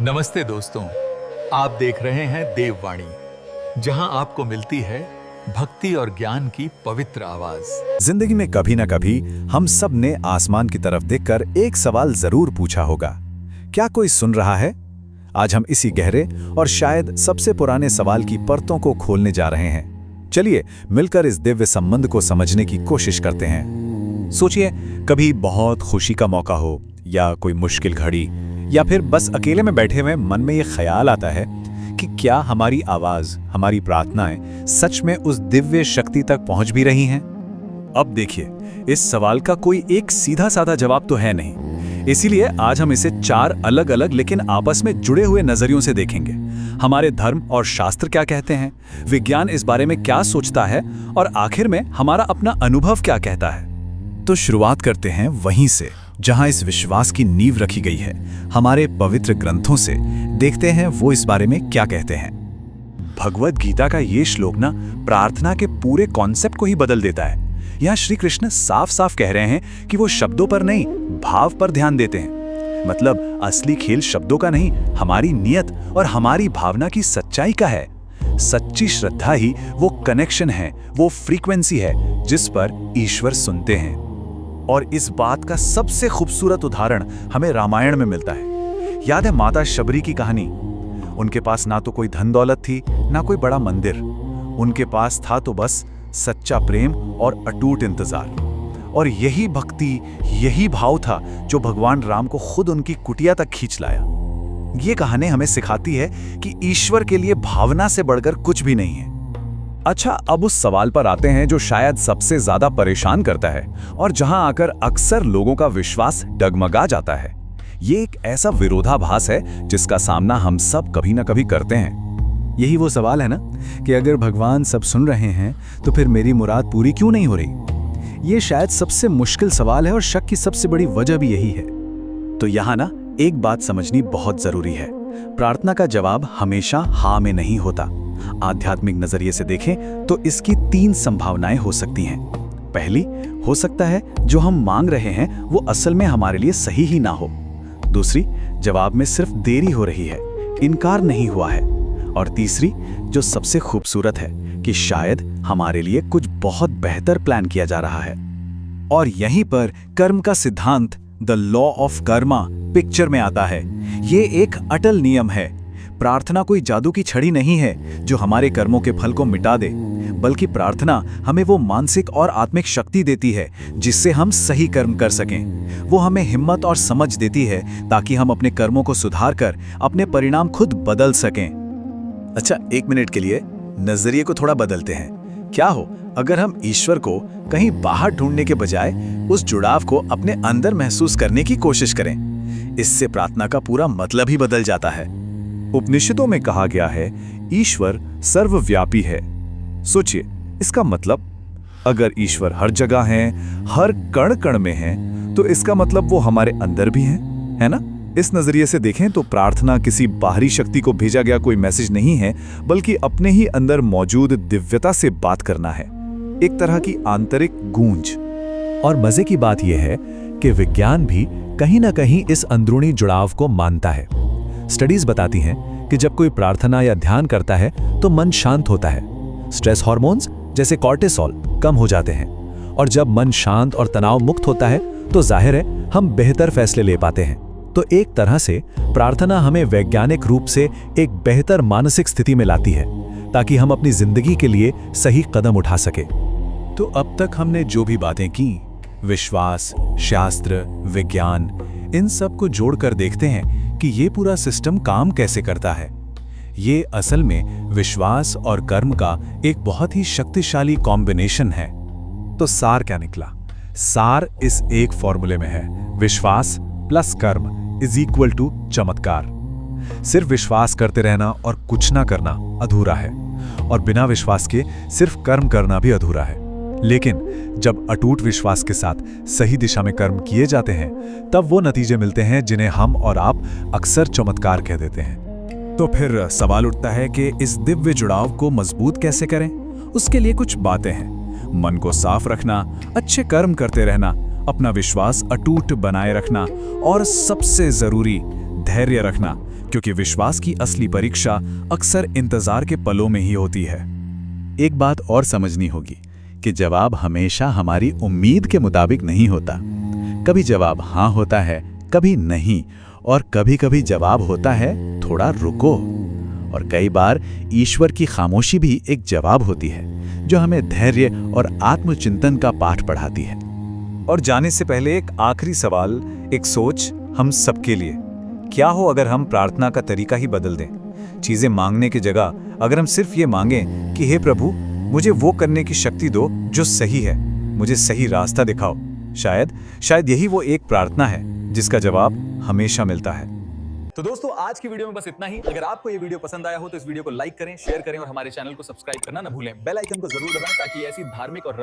नमस्ते दोस्तों, आप देख रहे हैं देववाणी, जहां आपको मिलती है भक्ति और ज्ञान की पवित्र आवाज। जिंदगी में कभी ना कभी हम सब ने आसमान की तरफ देखकर एक सवाल जरूर पूछा होगा, क्या कोई सुन रहा है? आज हम इसी गहरे और शायद सबसे पुराने सवाल की परतों को खोलने जा रहे हैं। चलिए मिलकर इस दिव्य संबंध को समझने की कोशिश करते हैं। सोचिए, कभी बहुत खुशी का मौका हो या कोई मुश्किल घड़ी, या फिर बस अकेले में बैठे हुए मन में ये ख्याल आता है कि क्या हमारी आवाज, हमारी प्रार्थनाएं सच में उस दिव्य शक्ति तक पहुंच भी रही हैं? अब देखिए, इस सवाल का कोई एक सीधा साधा जवाब तो है नहीं। इसीलिए आज हम इसे 4 अलग-अलग लेकिन आपस में जुड़े हुए नजरियों से देखेंगे। हमारे धर्म और शास्त्र क्या कहते हैं, विज्ञान इस बारे में क्या सोचता है, और आखिर में हमारा अपना अनुभव क्या कहता है। तो शुरुआत करते हैं वहीं से जहां इस विश्वास की नींव रखी गई है, हमारे पवित्र ग्रंथों से। देखते हैं वो इस बारे में क्या कहते हैं। भगवद गीता का ये श्लोक ना प्रार्थना के पूरे कॉन्सेप्ट को ही बदल देता है। यहाँ श्री कृष्ण साफ साफ कह रहे हैं कि वो शब्दों पर नहीं, भाव पर ध्यान देते हैं। मतलब असली खेल शब्दों का नहीं, हमारी नियत और हमारी भावना की सच्चाई का है। सच्ची श्रद्धा ही वो कनेक्शन है, वो फ्रीक्वेंसी है जिस पर ईश्वर सुनते हैं। और इस बात का सबसे खूबसूरत उदाहरण हमें रामायण में मिलता है। याद है माता शबरी की कहानी? उनके पास ना तो कोई धन दौलत थी, ना कोई बड़ा मंदिर। उनके पास था तो बस सच्चा प्रेम और अटूट इंतजार। और यही भक्ति, यही भाव था जो भगवान राम को खुद उनकी कुटिया तक खींच लाया। ये कहानी हमें सिखाती है कि ईश्वर के लिए भावना से बढ़कर कुछ भी नहीं है। अच्छा, अब उस सवाल पर आते हैं जो शायद सबसे ज्यादा परेशान करता है और जहां आकर अक्सर लोगों का विश्वास डगमगा जाता है। ये एक ऐसा विरोधाभास है जिसका सामना हम सब कभी ना कभी करते हैं। यही वो सवाल है ना कि अगर भगवान सब सुन रहे हैं तो फिर मेरी मुराद पूरी क्यों नहीं हो रही? ये शायद सबसे मुश्किल सवाल है और शक की सबसे बड़ी वजह भी यही है। तो यहाँ ना एक बात समझनी बहुत जरूरी है, प्रार्थना का जवाब हमेशा हाँ में नहीं होता। आध्यात्मिक नजरिए से देखें तो इसकी 3 संभावनाएं हो सकती हैं। पहली, हो सकता है जो हम मांग रहे हैं वो असल में हमारे लिए सही ही ना हो। दूसरी, जवाब में सिर्फ देरी हो रही है, इनकार नहीं हुआ है। और तीसरी, जो सबसे खूबसूरत है, कि शायद हमारे लिए कुछ बहुत बेहतर प्लान किया जा रहा है। और यहीं पर कर्म का सिद्धांत, the law of Karma, picture में आता है। ये एक अटल नियम है। प्रार्थना कोई जादू की छड़ी नहीं है जो हमारे कर्मों के फल को मिटा दे, बल्कि प्रार्थना हमें वो मानसिक और आत्मिक शक्ति देती है जिससे हम सही कर्म कर सकें। वो हमें हिम्मत और समझ देती है ताकि हम अपने कर्मों को सुधार कर अपने परिणाम खुद बदल सकें। अच्छा, 1 मिनट के लिए नजरिए को थोड़ा बदलते हैं। क्या हो अगर हम ईश्वर को कहीं बाहर ढूंढने के बजाय उस जुड़ाव को अपने अंदर महसूस करने की कोशिश करें? इससे प्रार्थना का पूरा मतलब ही बदल जाता है। उपनिषदों में कहा गया है, ईश्वर सर्वव्यापी है। सोचिए, इसका मतलब अगर ईश्वर हर जगह है, हर कण कण में है, तो इसका मतलब वो हमारे अंदर भी है ना? इस नजरिए से देखें तो प्रार्थना किसी बाहरी शक्ति को भेजा गया कोई मैसेज नहीं है, बल्कि अपने ही अंदर मौजूद दिव्यता से बात करना है, एक तरह की आंतरिक गूंज। और मजे की बात यह है कि विज्ञान भी कहीं ना कहीं इस अंदरूनी जुड़ाव को मानता है। स्टडीज बताती हैं कि जब कोई प्रार्थना या ध्यान करता है तो मन शांत होता है, स्ट्रेस हार्मोन्स जैसे कॉर्टिसोल कम हो जाते हैं, और जब मन शांत और तनाव मुक्त होता है तो जाहिर है हम बेहतर फैसले ले पाते हैं। तो एक तरह से प्रार्थना हमें वैज्ञानिक रूप से एक बेहतर मानसिक स्थिति में लाती है ताकि हम अपनी जिंदगी के लिए सही कदम उठा सके। तो अब तक हमने जो भी बातें की, विश्वास, शास्त्र, विज्ञान, इन सब को जोड़कर देखते हैं कि ये पूरा सिस्टम काम कैसे करता है। ये असल में विश्वास और कर्म का एक बहुत ही शक्तिशाली कॉम्बिनेशन है। तो सार क्या निकला? सार इस एक फॉर्मूले में है, विश्वास प्लस कर्म इज इक्वल टू चमत्कार। सिर्फ विश्वास करते रहना और कुछ ना करना अधूरा है, और बिना विश्वास के सिर्फ कर्म करना भी अधूरा है। लेकिन जब अटूट विश्वास के साथ सही दिशा में कर्म किए जाते हैं, तब वो नतीजे मिलते हैं जिन्हें हम और आप अक्सर चमत्कार कह देते हैं। तो फिर सवाल उठता है कि इस दिव्य जुड़ाव को मजबूत कैसे करें? उसके लिए कुछ बातें हैं। मन को साफ रखना, अच्छे कर्म करते रहना, अपना विश्वास अटूट बनाए रखना, और सबसे जरूरी धैर्य रखना क्योंकि विश्वास की असली परीक्षा अक्सर इंतजार के पलों में ही होती है। एक बात और समझनी होगी कि जवाब हमेशा हमारी उम्मीद के मुताबिक नहीं होता। कभी जवाब हाँ होता है, कभी नहीं, और कभी-कभी जवाब होता है थोड़ा रुको। और कई बार ईश्वर की खामोशी भी एक जवाब होती है, जो हमें धैर्य और आत्मचिंतन का पाठ पढ़ाती है। और जाने से पहले एक आखिरी सवाल, एक सोच हम सबके लिए। क्या हो अगर हम प्रार्थना का तरीका ही बदल दें? चीजें मांगने की जगह अगर हम सिर्फ ये मांगें कि हे प्रभु, मुझे वो करने की शक्ति दो जो सही है, मुझे सही रास्ता दिखाओ। शायद यही वो एक प्रार्थना है जिसका जवाब हमेशा मिलता है। तो दोस्तों, आज की वीडियो में बस इतना ही। अगर आपको ये वीडियो पसंद आया हो तो इस वीडियो को लाइक करें, शेयर करें और हमारे चैनल को सब्सक्राइब करना न भूलें। बेल आइकन को जरूर दबाएं ताकि ऐसी धार्मिक और